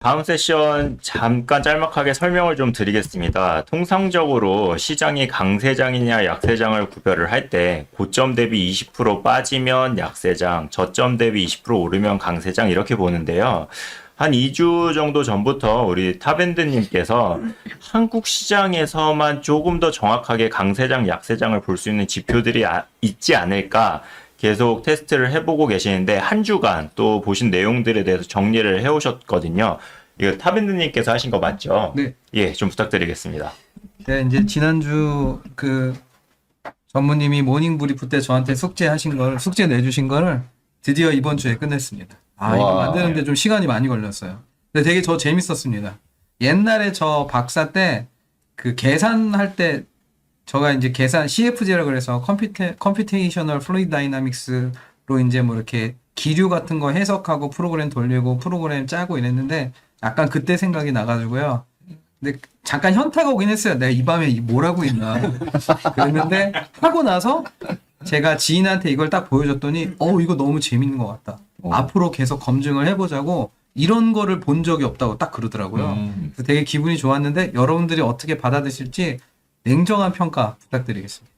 다음 세션 잠깐 짤막하게 설명을 좀 드리겠습니다. 통상적으로 시장이 강세장이냐 약세장을 구별을 할 때 고점 대비 20% 빠지면 약세장, 저점 대비 20% 오르면 강세장 이렇게 보는데요. 한 2주 정도 전부터 우리 탑엔드님께서 한국 시장에서만 조금 더 정확하게 강세장, 약세장을 볼 수 있는 지표들이 있지 않을까 계속 테스트를 해보고 계시는데 한 주간 또 보신 내용들에 대해서 정리를 해오셨거든요. 이거 탑엔드님께서 하신 거 맞죠? 네. 예, 좀 부탁드리겠습니다. 네, 이제 지난주 그 전무님이 모닝 브리프 때 저한테 숙제 내주신 거를 드디어 이번 주에 끝냈습니다. 이거 와. 만드는데 좀 시간이 많이 걸렸어요. 근데 되게 저 재밌었습니다. 옛날에 저 박사 때 그 계산할 때 저가 이제 계산 CFG라 그래서 컴퓨테이셔널 플루이드 다이나믹스로 이제 뭐 이렇게 기류 같은 거 해석하고 프로그램 돌리고 프로그램 짜고 이랬는데 약간 그때 생각이 나가지고요. 근데 잠깐 현타가 오긴 했어요. 내가 이 밤에 뭘 하고 있나. 그랬는데 하고 나서 제가 지인한테 이걸 딱 보여줬더니 이거 너무 재밌는 것 같다. 앞으로 계속 검증을 해보자고 이런 거를 본 적이 없다고 딱 그러더라고요. 그래서 되게 기분이 좋았는데 여러분들이 어떻게 받아들이실지 냉정한 평가 부탁드리겠습니다.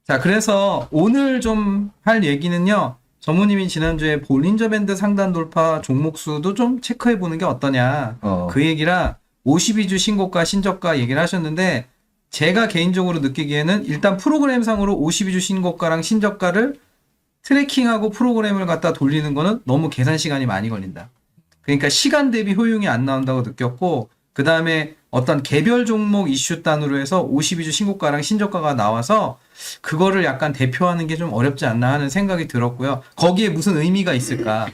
자, 그래서 오늘 좀 할 얘기는요. 전무님이 지난주에 볼린저 밴드 상단 돌파 종목 수도 좀 체크해 보는 게 어떠냐. 그 얘기라 52주 신고가 신저가 얘기를 하셨는데 제가 개인적으로 느끼기에는 일단 프로그램상으로 52주 신고가랑 신저가를 트래킹하고 프로그램을 갖다 돌리는 거는 너무 계산 시간이 많이 걸린다. 그러니까 시간 대비 효용이 안 나온다고 느꼈고 그 다음에 어떤 개별 종목 이슈 단으로 해서 52주 신고가랑 신저가가 나와서 그거를 약간 대표하는 게 좀 어렵지 않나 하는 생각이 들었고요. 거기에 무슨 의미가 있을까?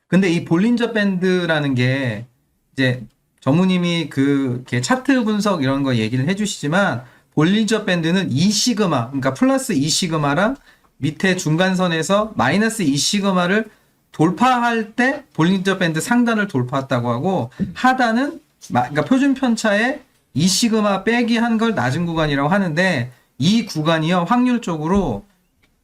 근데 이 볼린저 밴드라는 게 이제 전무님이 이렇게 차트 분석 이런 거 얘기를 해주시지만 볼린저 밴드는 2시그마, 그러니까 플러스 2시그마랑 밑에 중간선에서 마이너스 2시그마를 돌파할 때 볼린저 밴드 상단을 돌파했다고 하고 하단은 그러니까 표준 편차에 2시그마 빼기 한 걸 낮은 구간이라고 하는데 이 구간이요 확률적으로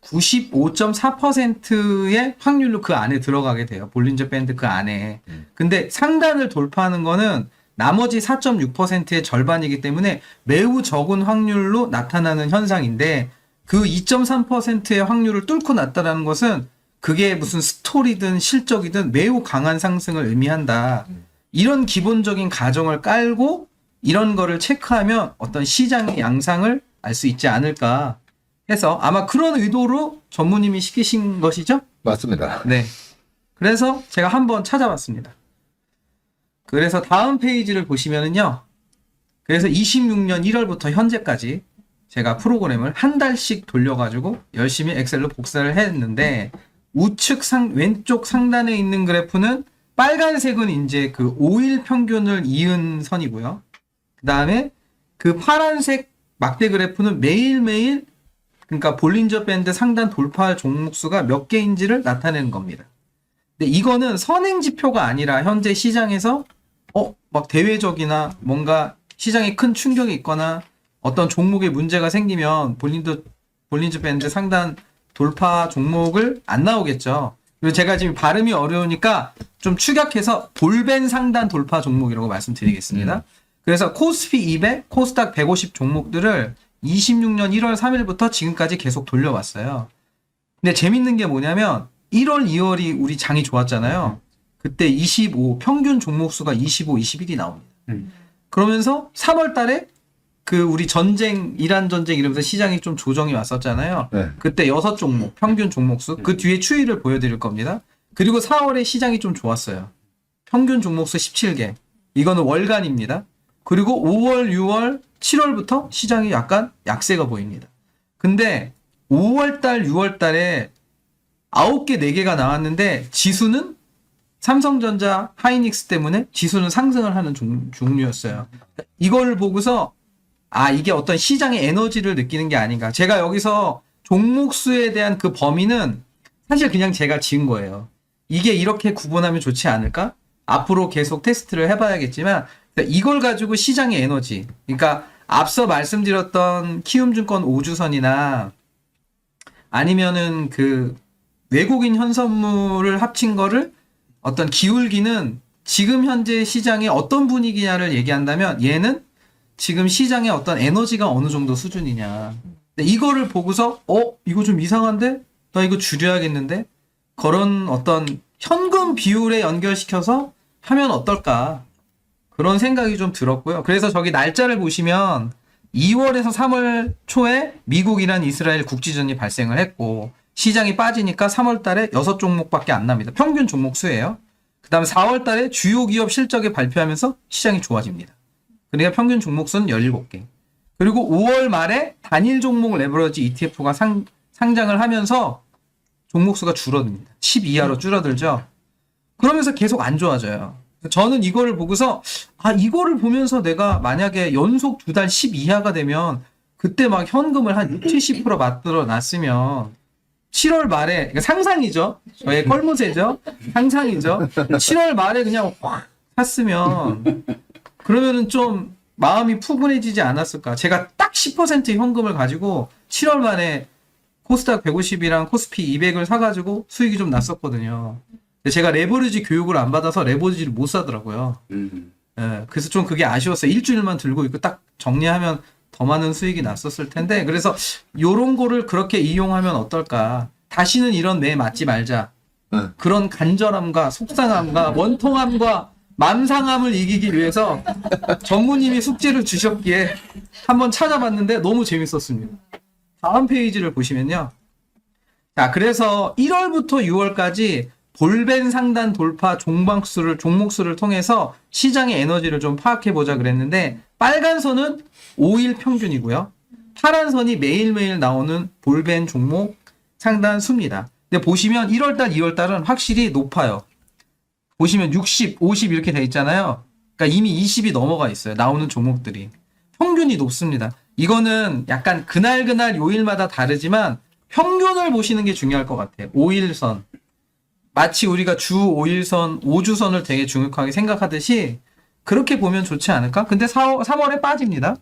95.4%의 확률로 그 안에 들어가게 돼요. 볼린저 밴드 그 안에. 근데 상단을 돌파하는 거는 나머지 4.6%의 절반이기 때문에 매우 적은 확률로 나타나는 현상인데 그 2.3%의 확률을 뚫고 났다라는 것은 그게 무슨 스토리든 실적이든 매우 강한 상승을 의미한다. 이런 기본적인 가정을 깔고 이런 거를 체크하면 어떤 시장의 양상을 알 수 있지 않을까 해서 아마 그런 의도로 전무님이 시키신 것이죠? 맞습니다. 네. 그래서 제가 한번 찾아봤습니다. 그래서 다음 페이지를 보시면은요. 그래서 26년 1월부터 현재까지 제가 프로그램을 한 달씩 돌려가지고 열심히 엑셀로 복사를 했는데 우측 왼쪽 상단에 있는 그래프는 빨간색은 이제 그 5일 평균을 이은 선이고요. 그 다음에 그 파란색 막대 그래프는 매일매일 그러니까 볼린저 밴드 상단 돌파할 종목 수가 몇 개인지를 나타내는 겁니다. 근데 이거는 선행 지표가 아니라 현재 시장에서 막 대외적이나 뭔가 시장에 큰 충격이 있거나 어떤 종목에 문제가 생기면 볼린저 밴드 상단 돌파 종목을 안 나오겠죠. 그리고 제가 지금 발음이 어려우니까 좀 축약해서 볼벤 상단 돌파 종목이라고 말씀드리겠습니다. 그래서 코스피 200, 코스닥 150 종목들을 26년 1월 3일부터 지금까지 계속 돌려왔어요. 근데 재밌는 게 뭐냐면 1월, 2월이 우리 장이 좋았잖아요. 그때 25, 평균 종목 수가 25, 21이 나옵니다. 그러면서 3월 달에 그 우리 이란 전쟁 이러면서 시장이 좀 조정이 왔었잖아요. 네. 그때 6종목, 평균 종목수. 그 뒤에 추이를 보여드릴 겁니다. 그리고 4월에 시장이 좀 좋았어요. 평균 종목수 17개. 이거는 월간입니다. 그리고 5월, 6월, 7월부터 시장이 약간 약세가 보입니다. 근데 5월달, 6월달에 9개, 4개가 나왔는데 지수는 삼성전자, 하이닉스 때문에 지수는 상승을 하는 종류였어요. 이걸 보고서 이게 어떤 시장의 에너지를 느끼는 게 아닌가. 제가 여기서 종목 수에 대한 그 범위는 사실 그냥 제가 지은 거예요. 이게 이렇게 구분하면 좋지 않을까? 앞으로 계속 테스트를 해봐야겠지만 이걸 가지고 시장의 에너지. 그러니까 앞서 말씀드렸던 키움증권 5주선이나 아니면은 그 외국인 현선물을 합친 거를 어떤 기울기는 지금 현재 시장의 어떤 분위기냐를 얘기한다면 얘는 지금 시장의 어떤 에너지가 어느 정도 수준이냐. 근데 이거를 보고서 이거 좀 이상한데? 나 이거 줄여야겠는데? 그런 어떤 현금 비율에 연결시켜서 하면 어떨까? 그런 생각이 좀 들었고요. 그래서 저기 날짜를 보시면 2월에서 3월 초에 미국이란 이스라엘 국지전이 발생을 했고 시장이 빠지니까 3월 달에 6종목밖에 안 납니다. 평균 종목 수예요. 그 다음에 4월 달에 주요 기업 실적을 발표하면서 시장이 좋아집니다. 그러니까 평균 종목 수는 17개. 그리고 5월 말에 단일 종목 레버러지 ETF가 상장을 하면서 종목 수가 줄어듭니다. 10 이하로 줄어들죠. 그러면서 계속 안 좋아져요. 저는 이거를 보고서 이거를 보면서 내가 만약에 연속 2달 10 이하가 되면 그때 막 현금을 한 60, 70% 만들어 놨으면 7월 말에 그러니까 상상이죠. 저의 껄모세죠. 상상이죠. 7월 말에 그냥 확 샀으면 그러면은 좀 마음이 푸근해지지 않았을까. 제가 딱 10% 현금을 가지고 7월 말에 코스닥 150이랑 코스피 200을 사가지고 수익이 좀 났었거든요. 근데 제가 레버리지 교육을 안 받아서 레버리지를 못 사더라고요. 예, 그래서 좀 그게 아쉬웠어요. 일주일만 들고 있고 딱 정리하면 더 많은 수익이 났었을 텐데, 그래서 요런 거를 그렇게 이용하면 어떨까. 다시는 이런 매 맞지 말자. 그런 간절함과 속상함과 원통함과 만상함을 이기기 위해서 전무님이 숙제를 주셨기에 한번 찾아봤는데 너무 재밌었습니다. 다음 페이지를 보시면요. 자, 그래서 1월부터 6월까지 볼벤 상단 돌파 종목수를 통해서 시장의 에너지를 좀 파악해 보자 그랬는데, 빨간 선은 5일 평균이고요. 파란 선이 매일매일 나오는 볼벤 종목 상단 수입니다. 근데 보시면 1월달, 2월달은 확실히 높아요. 보시면 60, 50 이렇게 돼 있잖아요. 그러니까 이미 20이 넘어가 있어요. 나오는 종목들이. 평균이 높습니다. 이거는 약간 그날 요일마다 다르지만 평균을 보시는 게 중요할 것 같아요. 5일선. 마치 우리가 주 5일선, 5주선을 되게 중요하게 생각하듯이 그렇게 보면 좋지 않을까? 근데 3월에 빠집니다.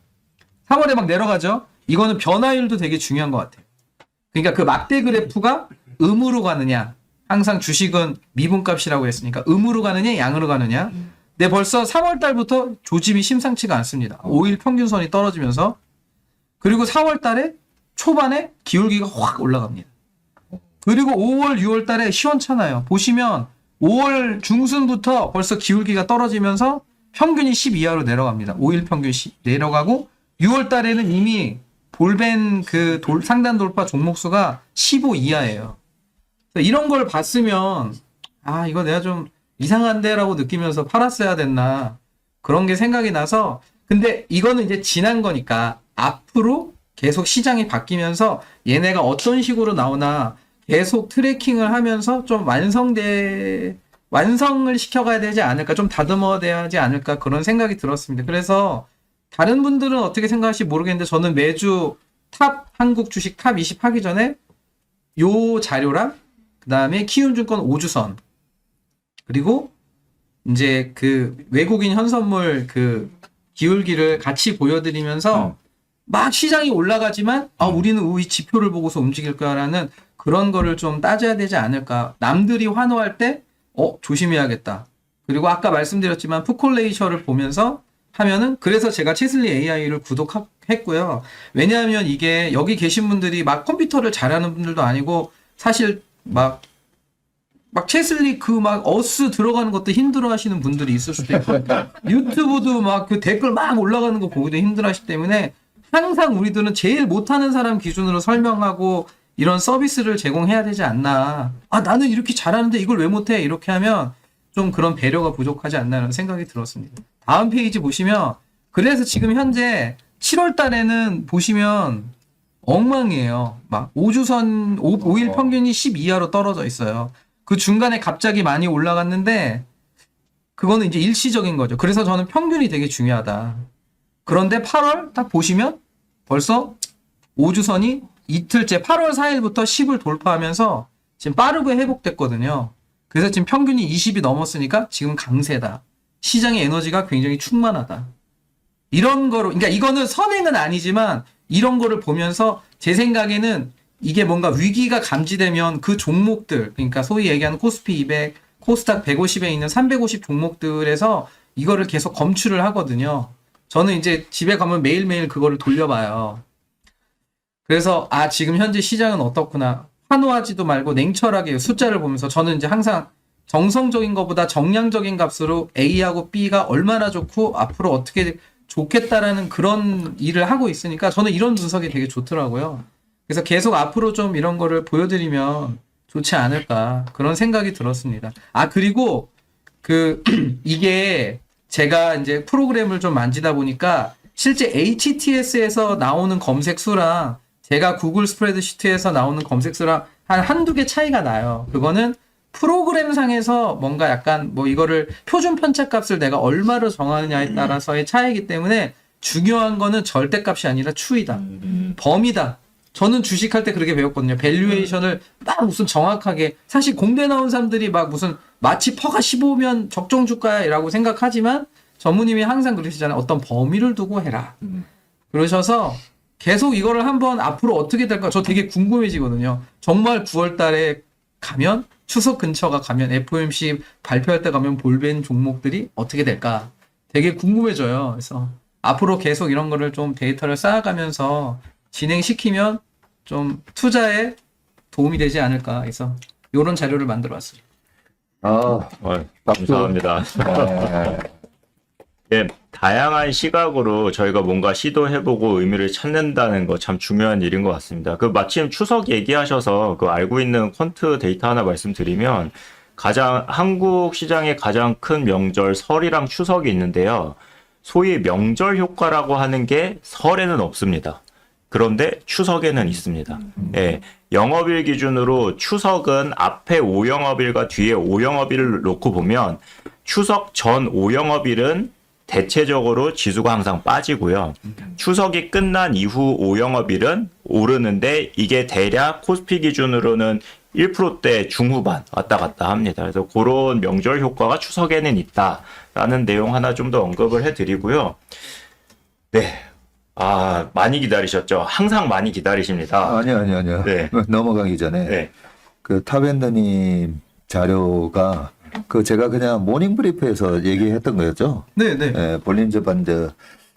3월에 막 내려가죠? 이거는 변화율도 되게 중요한 것 같아요. 그러니까 그 막대 그래프가 음으로 가느냐. 항상 주식은 미분값이라고 했으니까 음으로 가느냐, 양으로 가느냐. 근데 벌써 3월 달부터 조짐이 심상치가 않습니다. 5일 평균선이 떨어지면서. 그리고 4월 달에 초반에 기울기가 확 올라갑니다. 그리고 5월, 6월 달에 시원찮아요. 보시면 5월 중순부터 벌써 기울기가 떨어지면서 평균이 10 이하로 내려갑니다. 5일 평균 내려가고 6월 달에는 이미 볼벤 상단 돌파 종목수가 15 이하예요. 이런 걸 봤으면 이거 내가 좀 이상한데라고 느끼면서 팔았어야 됐나 그런 게 생각이 나서. 근데 이거는 이제 지난 거니까 앞으로 계속 시장이 바뀌면서 얘네가 어떤 식으로 나오나 계속 트래킹을 하면서 좀 완성을 시켜가야 되지 않을까, 좀 다듬어야 되지 않을까 그런 생각이 들었습니다. 그래서 다른 분들은 어떻게 생각하실지 모르겠는데 저는 매주 한국 주식 탑 20 하기 전에 요 자료랑 그 다음에 키움증권 5주선 그리고 이제 그 외국인 현선물 그 기울기를 같이 보여드리면서 막 시장이 올라가지만 우리는 이 지표를 보고서 움직일 거야라는 그런 거를 좀 따져야 되지 않을까. 남들이 환호할 때 조심해야겠다. 그리고 아까 말씀드렸지만 푸콜레이셔를 보면서 하면은, 그래서 제가 체슬리 AI를 구독했고요. 왜냐하면 이게 여기 계신 분들이 막 컴퓨터를 잘하는 분들도 아니고 사실 막 체슬리 어스 들어가는 것도 힘들어 하시는 분들이 있을 수도 있고 유튜브도 막 그 댓글 막 올라가는 거 보기도 힘들어 하시기 때문에 항상 우리들은 제일 못하는 사람 기준으로 설명하고 이런 서비스를 제공해야 되지 않나. 나는 이렇게 잘하는데 이걸 왜 못해? 이렇게 하면 좀 그런 배려가 부족하지 않나라는 생각이 들었습니다. 다음 페이지 보시면, 그래서 지금 현재 7월 달에는 보시면 엉망이에요. 막 5주선 5일 평균이 10 이하로 떨어져 있어요. 그 중간에 갑자기 많이 올라갔는데 그거는 이제 일시적인 거죠. 그래서 저는 평균이 되게 중요하다. 그런데 8월 딱 보시면 벌써 5주선이 이틀째 8월 4일부터 10을 돌파하면서 지금 빠르게 회복됐거든요. 그래서 지금 평균이 20이 넘었으니까 지금 강세다. 시장의 에너지가 굉장히 충만하다. 이런 거로, 그러니까 이거는 선행은 아니지만 이런 거를 보면서 제 생각에는 이게 뭔가 위기가 감지되면 그 종목들, 그러니까 소위 얘기하는 코스피 200, 코스닥 150에 있는 350 종목들에서 이거를 계속 검출을 하거든요. 저는 이제 집에 가면 매일매일 그거를 돌려봐요. 그래서 지금 현재 시장은 어떻구나. 환호하지도 말고 냉철하게 숫자를 보면서 저는 이제 항상 정성적인 것보다 정량적인 값으로 A하고 B가 얼마나 좋고 앞으로 어떻게 좋겠다라는 그런 일을 하고 있으니까 저는 이런 분석이 되게 좋더라고요. 그래서 계속 앞으로 좀 이런 거를 보여드리면 좋지 않을까 그런 생각이 들었습니다. 그리고 이게 제가 이제 프로그램을 좀 만지다 보니까 실제 HTS에서 나오는 검색 수랑 제가 구글 스프레드시트에서 나오는 검색 수랑 한두 개 차이가 나요. 그거는 프로그램 상에서 뭔가 약간 뭐 이거를 표준 편차값을 내가 얼마로 정하느냐에 따라서의 차이이기 때문에 중요한 거는 절대값이 아니라 추이다. 범위다. 저는 주식할 때 그렇게 배웠거든요. 밸류에이션을 막 무슨 정확하게 사실 공대 나온 사람들이 막 무슨 마치 퍼가 15면 적정 주가야라고 생각하지만 전무님이 항상 그러시잖아요. 어떤 범위를 두고 해라. 그러셔서 계속 이거를 한번 앞으로 어떻게 될까 저 되게 궁금해지거든요. 정말 9월 달에 가면 추석 근처가 가면 FOMC 발표할 때 가면 볼벤 종목들이 어떻게 될까 되게 궁금해져요. 그래서 앞으로 계속 이런 거를 좀 데이터를 쌓아가면서 진행시키면 좀 투자에 도움이 되지 않을까 해서 이런 자료를 만들어 왔습니다. 감사합니다. 예, 다양한 시각으로 저희가 뭔가 시도해보고 의미를 찾는다는 거 참 중요한 일인 것 같습니다. 마침 추석 얘기하셔서 알고 있는 퀀트 데이터 하나 말씀드리면 한국 시장의 가장 큰 명절 설이랑 추석이 있는데요. 소위 명절 효과라고 하는 게 설에는 없습니다. 그런데 추석에는 있습니다. 예, 영업일 기준으로 추석은 앞에 5영업일과 뒤에 5영업일을 놓고 보면 추석 전 5영업일은 대체적으로 지수가 항상 빠지고요. 추석이 끝난 이후 5영업일은 오르는데 이게 대략 코스피 기준으로는 1%대 중후반 왔다 갔다 합니다. 그래서 그런 명절 효과가 추석에는 있다라는 내용 하나 좀 더 언급을 해드리고요. 네. 많이 기다리셨죠? 항상 많이 기다리십니다. 아니요. 네. 넘어가기 전에 네. 탑앤더님 자료가 제가 그냥 모닝브리프에서 얘기했던 거였죠. 네네. 예, 볼린저 밴드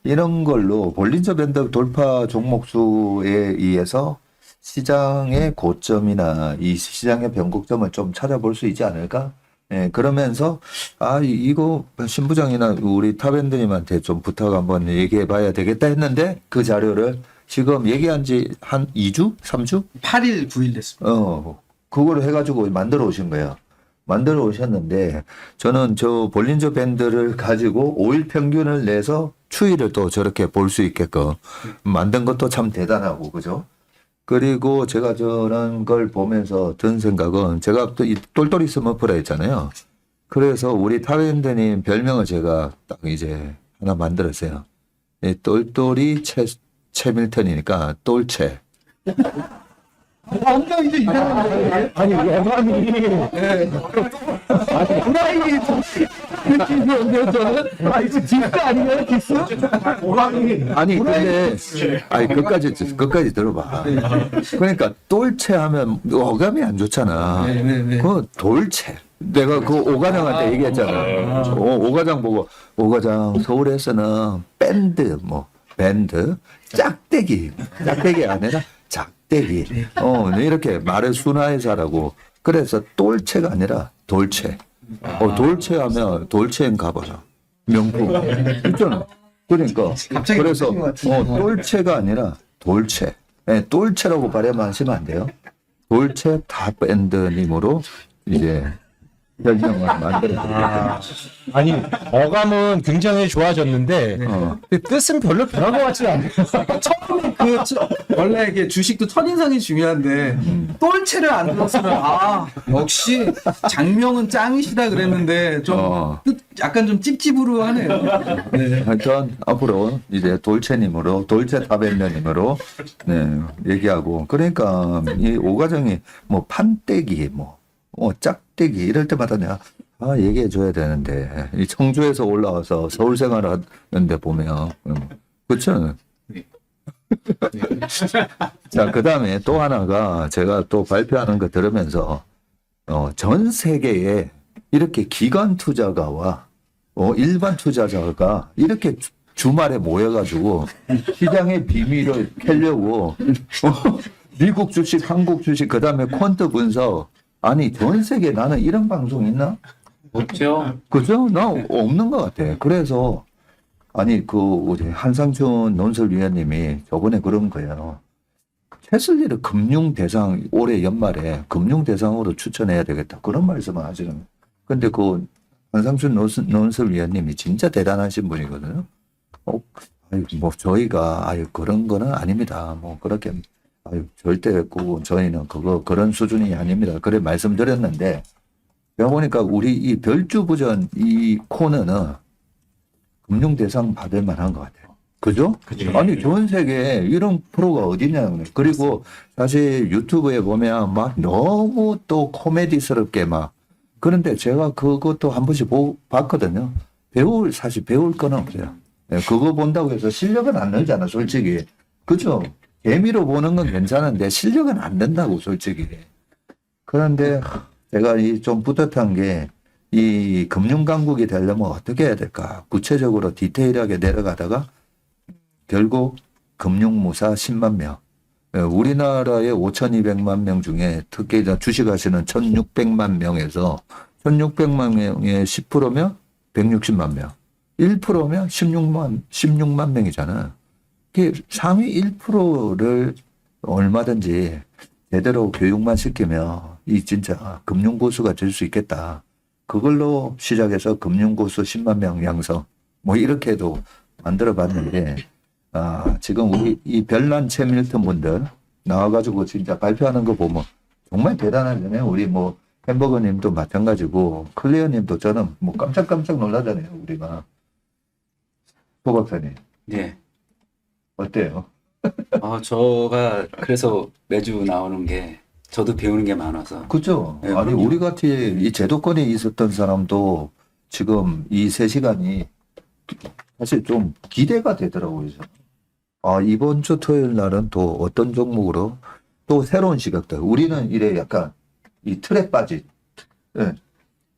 이런 걸로 볼린저 밴드 돌파 종목수에 의해서 시장의 고점이나 이 시장의 변곡점을 좀 찾아볼 수 있지 않을까? 예, 그러면서 이거 신부장이나 우리 탑앤더님한테 좀 부탁 한번 얘기해 봐야 되겠다 했는데 그 자료를 지금 얘기한 지 한 2주? 3주? 8일, 9일 됐습니다. 그거를 해가지고 만들어 오신 거예요. 만들어 오셨는데 저는 저 볼린저 밴드를 가지고 5일 평균을 내서 추이를 또 저렇게 볼 수 있게끔 만든 것도 참 대단하고 그죠? 그리고 제가 저런 걸 보면서 든 생각은 제가 또 이 똘똘이 스머프라 했잖아요. 그래서 우리 탑앤더님 별명을 제가 딱 이제 하나 만들었어요. 이 똘똘이 채밀턴이니까 똘채. 완전 이제 이상한데. 아니, 예감이. 아니, 디스인데요, 저는? 이거 디스 아니에요, 디스? 아니, 근데, 끝까지 들어봐. 그러니까, 똘채 하면 어감이 안 좋잖아. 그 돌채. 내가 오과장한테 얘기했잖아. 오과장 보고, 오과장, 서울에서는 밴드, 짝대기 아니라 작대기. 이렇게 말을 순화해서 하라고. 그래서 똘채가 아니라 돌채. 돌채 하면 돌체인 가봐라. 명품. 있잖아. 그러니까. 그래서, 똘채가 아니라 돌채. 똘채라고 발음하시면 안 돼요. 돌채 탑앤더님으로 이제 별명을 만들었습니다. 아니, 어감은 굉장히 좋아졌는데, 뜻은 별로 변한 것 같지 않아요. 처음에 원래 이게 주식도 첫인상이 중요한데 똘체를 안 들었으면 역시 장명은 짱이시다 그랬는데 좀 약간 좀 찝찝으로 하네요. 네. 하여튼 앞으로 이제 돌채님으로 돌채 탑앤더님으로 얘기하고 그러니까 이 오과정이 판때기 짝대기 이럴 때마다 내가 얘기해 줘야 되는데 이 청주에서 올라와서 서울 생활하는데 보면 그렇죠. 자, 그다음에 또 하나가 제가 또 발표하는 거 들으면서 전 세계에 이렇게 기관 투자가와 일반 투자자가 이렇게 주말에 모여가지고 시장의 비밀을 캐려고 미국 주식, 한국 주식, 그 다음에 퀀트 분석. 아니, 전 세계에 나는 이런 방송 있나? 없죠. 그죠? 나 없는 것 같아. 그래서, 아니, 우리 한상춘 논설위원님이 저번에 그런 거예요. 최슬리를 금융대상, 올해 연말에 금융대상으로 추천해야 되겠다. 그런 말씀을 하시는. 근데 한상춘 논설위원님이 진짜 대단하신 분이거든요. 뭐, 저희가, 그런 거는 아닙니다. 뭐, 그렇게, 절대, 저희는 그런 수준이 아닙니다. 그래 말씀드렸는데, 제가 보니까 우리 이 별주부전 이 코너는 금융대상 받을 만한 것 같아요. 그죠? 아니, 전 세계에 이런 프로가 어디냐고요. 그리고 사실 유튜브에 보면 막 너무 또 코미디스럽게 막, 그런데 제가 그것도 한 번씩 봤거든요. 사실 배울 건 없어요. 네, 그거 본다고 해서 실력은 안 늘잖아, 솔직히. 그죠? 재미로 보는 건 괜찮은데 실력은 안 된다고, 솔직히. 그런데 제가 좀 뿌듯한 게 이 금융강국이 되려면 어떻게 해야 될까? 구체적으로 디테일하게 내려가다가 결국 금융무사 10만 명. 우리나라의 5,200만 명 중에 특히 주식하시는 1,600만 명에서 1,600만 명의 10%면 160만 명. 1%면 16만 명이잖아. 상위 1%를 얼마든지 제대로 교육만 시키면 이 진짜 금융고수가 될 수 있겠다. 그걸로 시작해서 금융고수 10만 명 양성. 뭐 이렇게도 만들어 봤는데, 지금 우리 이 별난 채밀턴 분들 나와가지고 진짜 발표하는 거 보면 정말 대단하잖아요. 우리 뭐 햄버거 님도 마찬가지고, 클리어 님도 저는 뭐 깜짝깜짝 놀라잖아요. 우리가. 소 박사님. 네. 어때요? 저가 그래서 매주 나오는 게 저도 배우는 게 많아서. 그죠? 네, 아니, 그럼요. 우리 같이 이 제도권에 있었던 사람도 지금 이 3시간이 사실 좀 기대가 되더라고요. 이번 주 토요일 날은 또 어떤 종목으로 또 새로운 시각들. 우리는 이래 약간 이 틀에 빠진. 예.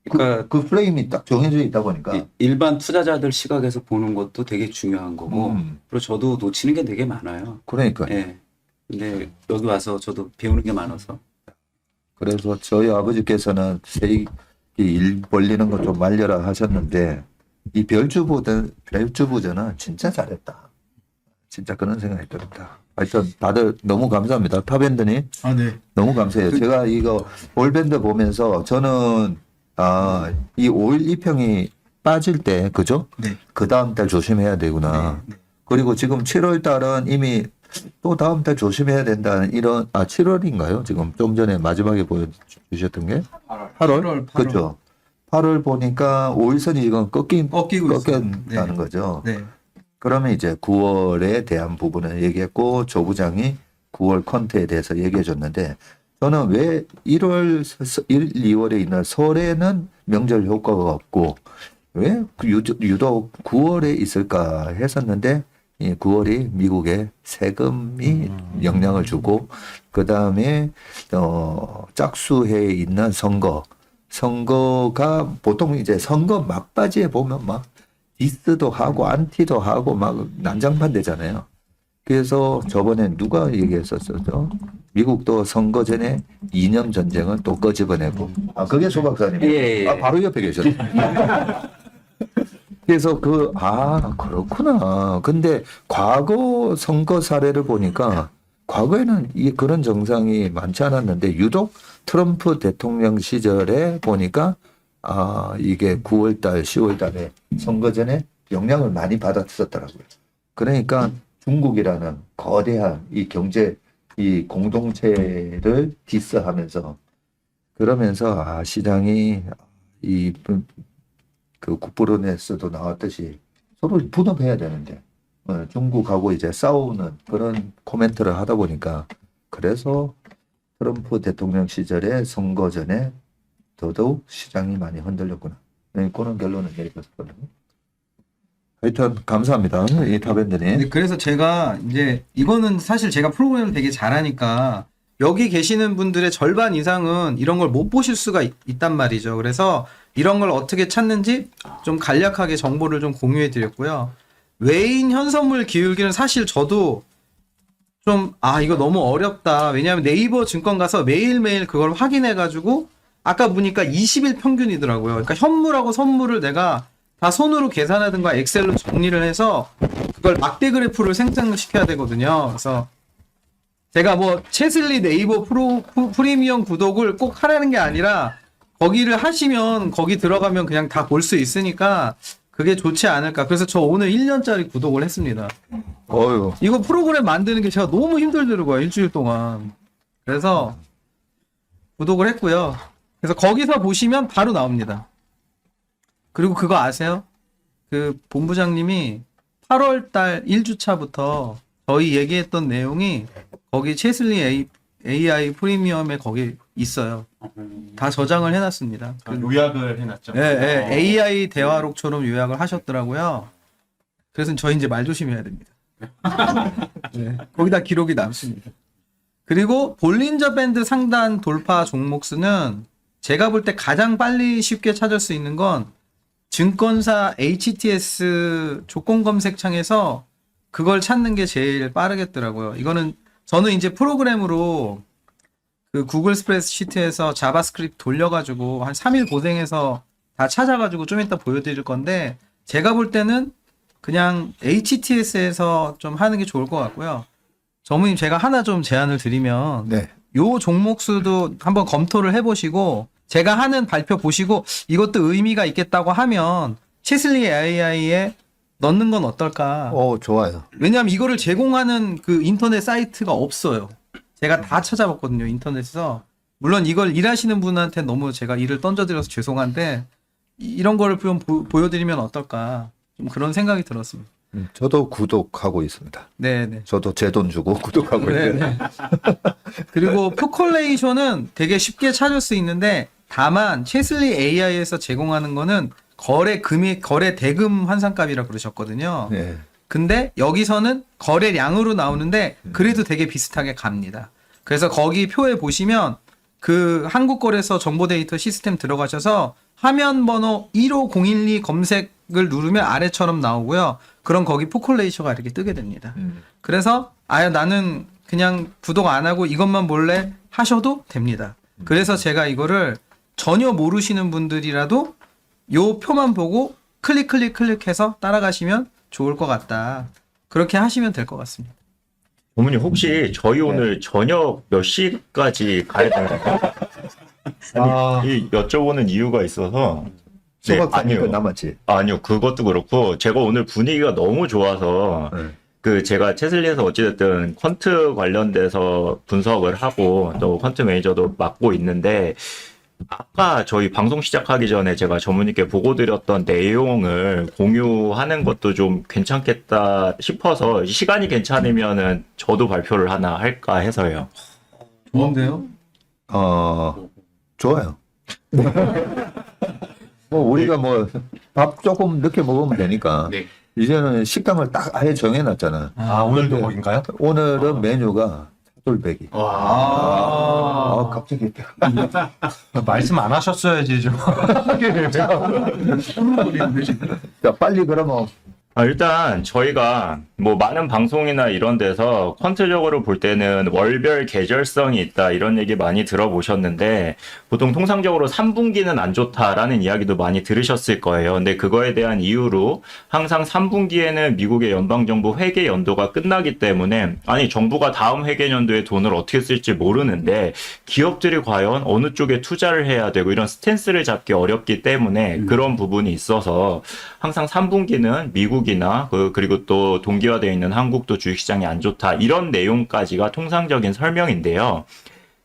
그러니까 그 프레임이 딱 정해져 있다 보니까. 일반 투자자들 시각에서 보는 것도 되게 중요한 거고, 그리고 저도 놓치는 게 되게 많아요. 그러니까. 예. 근데 여기 와서 저도 배우는 게 많아서. 그래서 저희 아버지께서는 일 벌리는 거 좀 말려라 하셨는데, 이 별주부전은 진짜 잘했다. 진짜 그런 생각이 듭니다. 하여튼 다들 너무 감사합니다. 탑밴드님. 네. 너무 감사해요. 제가 이거 올밴드 보면서 저는 이 5일 2평이 빠질 때, 그죠? 네. 그 다음 달 조심해야 되구나. 그리고 지금 7월 달은 이미 또 다음 달 조심해야 된다는 이런, 7월인가요? 지금 좀 전에 마지막에 보여주셨던 게? 8월? 그죠? 8월 보니까 5일선이 지금 꺾이고 있어요. 꺾였다는 거죠. 네. 그러면 이제 9월에 대한 부분을 얘기했고, 조 부장이 9월 컨트에 대해서 얘기해 줬는데, 저는 왜 1, 2월에 있는 설에는 명절 효과가 없고, 왜 유독 9월에 있을까 했었는데, 이 9월이 미국의 세금이 영향을 주고, 그 다음에, 짝수해에 있는 선거가 보통 이제 선거 막바지에 보면 막 디스도 하고 안티도 하고 막 난장판 되잖아요. 그래서 저번에 누가 얘기했었죠? 미국도 선거 전에 이념 전쟁을 또 꺼집어내고. 그게 소 박사님. 예. 바로 옆에 계셨네. 그래서 그렇구나. 근데 과거 선거 사례를 보니까 과거에는 그런 정상이 많지 않았는데 유독 트럼프 대통령 시절에 보니까 이게 9월달, 10월달에 선거 전에 영향을 많이 받았었더라고요. 그러니까 중국이라는 거대한 이 경제, 이 공동체를 디스하면서 그러면서 시장이 그 국부론에서도 나왔듯이 서로 분업해야 되는데 중국하고 이제 싸우는 그런 코멘트를 하다 보니까 그래서 트럼프 대통령 시절에 선거 전에 더더욱 시장이 많이 흔들렸구나. 그런 결론을 내렸거든요. 하여튼 감사합니다. 이 탑밴드님. 그래서 제가 이제 이거는 사실 제가 프로그램을 되게 잘하니까 여기 계시는 분들의 절반 이상은 이런 걸 못 보실 수가 있단 말이죠. 그래서 이런 걸 어떻게 찾는지 좀 간략하게 정보를 좀 공유해 드렸고요. 외인 현선물 기울기는 사실 저도 좀, 이거 너무 어렵다. 왜냐하면 네이버 증권 가서 매일매일 그걸 확인해가지고, 아까 보니까 20일 평균이더라고요. 그러니까 현물하고 선물을 내가 다 손으로 계산하든가 엑셀로 정리를 해서 그걸 막대 그래프를 생성시켜야 되거든요. 그래서 제가 뭐 채슬리 네이버 프리미엄 구독을 꼭 하라는 게 아니라 거기를 하시면 거기 들어가면 그냥 다 볼 수 있으니까 그게 좋지 않을까. 그래서 저 오늘 1년짜리 구독을 했습니다. 어유. 이거 프로그램 만드는 게 제가 너무 힘들더라고요. 일주일 동안. 그래서 구독을 했고요. 그래서 거기서 보시면 바로 나옵니다. 그리고 그거 아세요? 그 본부장님이 8월 달 1주차부터 저희 얘기했던 내용이 거기 채슬리 AI 프리미엄에 거기 있어요. 다 저장을 해놨습니다. 요약을 해놨죠. 예, AI 대화록처럼 요약을 하셨더라고요. 그래서 저희 이제 말 조심해야 됩니다. 네, 거기다 기록이 남습니다. 그리고 볼린저 밴드 상단 돌파 종목 수는 제가 볼 때 가장 빨리 쉽게 찾을 수 있는 건 증권사 HTS 조건 검색창에서 그걸 찾는 게 제일 빠르겠더라고요. 이거는 저는 이제 프로그램으로 그 구글 스프레드시트에서 자바스크립트 돌려가지고 한 3일 고생해서 다 찾아가지고 좀 이따 보여드릴 건데 제가 볼 때는 그냥 HTS에서 좀 하는 게 좋을 것 같고요. 전무님 제가 하나 좀 제안을 드리면 네. 요 종목 수도 한번 검토를 해보시고 제가 하는 발표 보시고 이것도 의미가 있겠다고 하면 채슬리 AI에 넣는 건 어떨까? 좋아요. 왜냐하면 이거를 제공하는 그 인터넷 사이트가 없어요. 제가 다 찾아봤거든요, 인터넷에서. 물론 이걸 일하시는 분한테 너무 제가 일을 던져드려서 죄송한데 이런 거를 좀 보여드리면 어떨까? 좀 그런 생각이 들었습니다. 저도 구독하고 있습니다. 네네. 저도 제 돈 주고 구독하고 있어요. 네네. 그리고 포콜레이션은 되게 쉽게 찾을 수 있는데 다만 채슬리 AI에서 제공하는 거는 거래 금액, 거래 대금 환산값이라 그러셨거든요. 네. 근데 여기서는 거래량으로 나오는데 그래도 되게 비슷하게 갑니다. 그래서 거기 표에 보시면 그 한국거래소 정보데이터 시스템 들어가셔서 화면 번호 15012 검색을 누르면 아래처럼 나오고요. 그럼 거기 포콜레이셔가 이렇게 뜨게 됩니다. 그래서 나는 그냥 구독 안 하고 이것만 볼래 하셔도 됩니다. 그래서 제가 이거를 전혀 모르시는 분들이라도 요 표만 보고 클릭해서 따라가시면 좋을 것 같다. 그렇게 하시면 될 것 같습니다. 어머니 혹시 저희 오늘 저녁 몇 시까지 가야 되나요? 아니, 여쭤보는 이유가 있어서. 네, 수박 아니요. 아니요. 남았지. 아니요, 그것도 그렇고 제가 오늘 분위기가 너무 좋아서 네. 그 제가 채슬리에서 어찌됐든 퀀트 관련돼서 분석을 하고 또 퀀트 매니저도 맡고 있는데 아까 저희 방송 시작하기 전에 제가 전무님께 보고 드렸던 내용을 공유하는 것도 좀 괜찮겠다 싶어서 시간이 괜찮으면은 저도 발표를 하나 할까 해서요. 좋은데요? 좋아요. 우리가 밥 조금 늦게 먹으면 되니까. 네. 이제는 식당을 딱 아예 정해놨잖아. 오늘도 거긴가요? 오늘은 메뉴가 차돌배기. 갑자기. 말씀 안 하셨어야지 좀. 자, 빨리 그러면. 일단 저희가 뭐 많은 방송이나 이런 데서 퀀트적으로 볼 때는 월별 계절성이 있다 이런 얘기 많이 들어보셨는데 보통 통상적으로 3분기는 안 좋다라는 이야기도 많이 들으셨을 거예요. 근데 그거에 대한 이유로 항상 3분기에는 미국의 연방정부 회계 연도가 끝나기 때문에 정부가 다음 회계 연도에 돈을 어떻게 쓸지 모르는데 기업들이 과연 어느 쪽에 투자를 해야 되고 이런 스탠스를 잡기 어렵기 때문에 그런 부분이 있어서 항상 3분기는 미국이나 그리고 또 동기화되어 있는 한국도 주식시장이 안 좋다 이런 내용까지가 통상적인 설명인데요.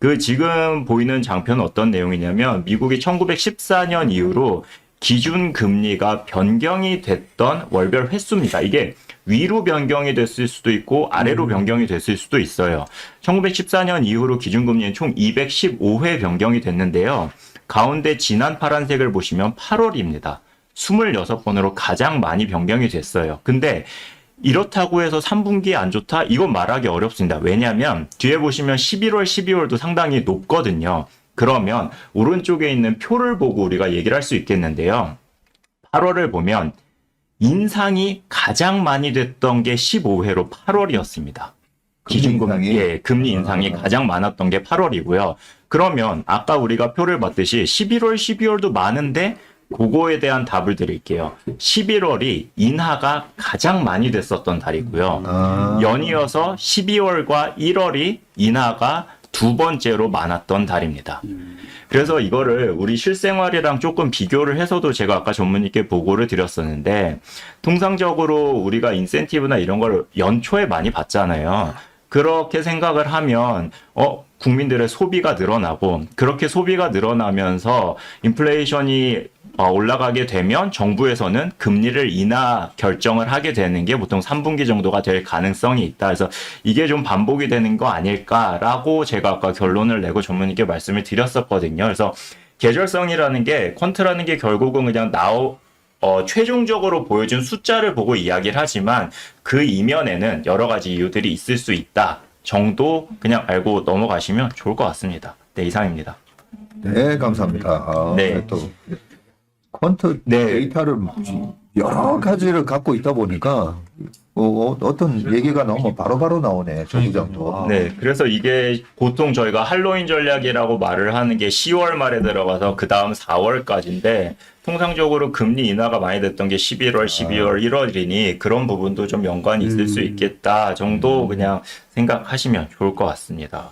그 지금 보이는 장표는 어떤 내용이냐면 미국이 1914년 이후로 기준 금리가 변경이 됐던 월별 횟수입니다. 이게 위로 변경이 됐을 수도 있고 아래로 변경이 됐을 수도 있어요. 1914년 이후로 기준금리는 총 215회 변경이 됐는데요. 가운데 진한 파란색을 보시면 8월입니다. 26번으로 가장 많이 변경이 됐어요. 근데 이렇다고 해서 3분기에 안 좋다? 이건 말하기 어렵습니다. 왜냐하면 뒤에 보시면 11월, 12월도 상당히 높거든요. 그러면 오른쪽에 있는 표를 보고 우리가 얘기를 할 수 있겠는데요. 8월을 보면 인상이 가장 많이 됐던 게 15회로 8월이었습니다. 기준금리, 인상이? 예, 금리 인상이 가장 많았던 게 8월이고요. 그러면 아까 우리가 표를 봤듯이 11월, 12월도 많은데 그거에 대한 답을 드릴게요. 11월이 인하가 가장 많이 됐었던 달이고요. 아. 연이어서 12월과 1월이 인하가 두 번째로 많았던 달입니다. 그래서 이거를 우리 실생활이랑 조금 비교를 해서도 제가 아까 전문의께 보고를 드렸었는데 통상적으로 우리가 인센티브나 이런 걸 연초에 많이 받잖아요. 그렇게 생각을 하면 국민들의 소비가 늘어나고 그렇게 소비가 늘어나면서 인플레이션이 올라가게 되면 정부에서는 금리를 인하 결정을 하게 되는 게 보통 3분기 정도가 될 가능성이 있다. 그래서 이게 좀 반복이 되는 거 아닐까라고 제가 아까 결론을 내고 전문의께 말씀을 드렸었거든요. 그래서 계절성이라는 게 퀀트라는 게 결국은 그냥 최종적으로 보여준 숫자를 보고 이야기를 하지만 그 이면에는 여러 가지 이유들이 있을 수 있다 정도 그냥 알고 넘어가시면 좋을 것 같습니다. 네, 이상입니다. 네, 감사합니다. 아, 네. 또 퀀트 네. 데이터를 여러 가지를 갖고 있다 보니까 어떤 얘기가 나오면 바로바로 나오네, 조 부장도. 네, 그래서 이게 보통 저희가 할로윈 전략이라고 말을 하는 게 10월 말에 들어가서 그 다음 4월까지인데 통상적으로 금리 인하가 많이 됐던 게 11월, 12월, 1월이니 그런 부분도 좀 연관이 있을 수 있겠다 정도 그냥 생각하시면 좋을 것 같습니다.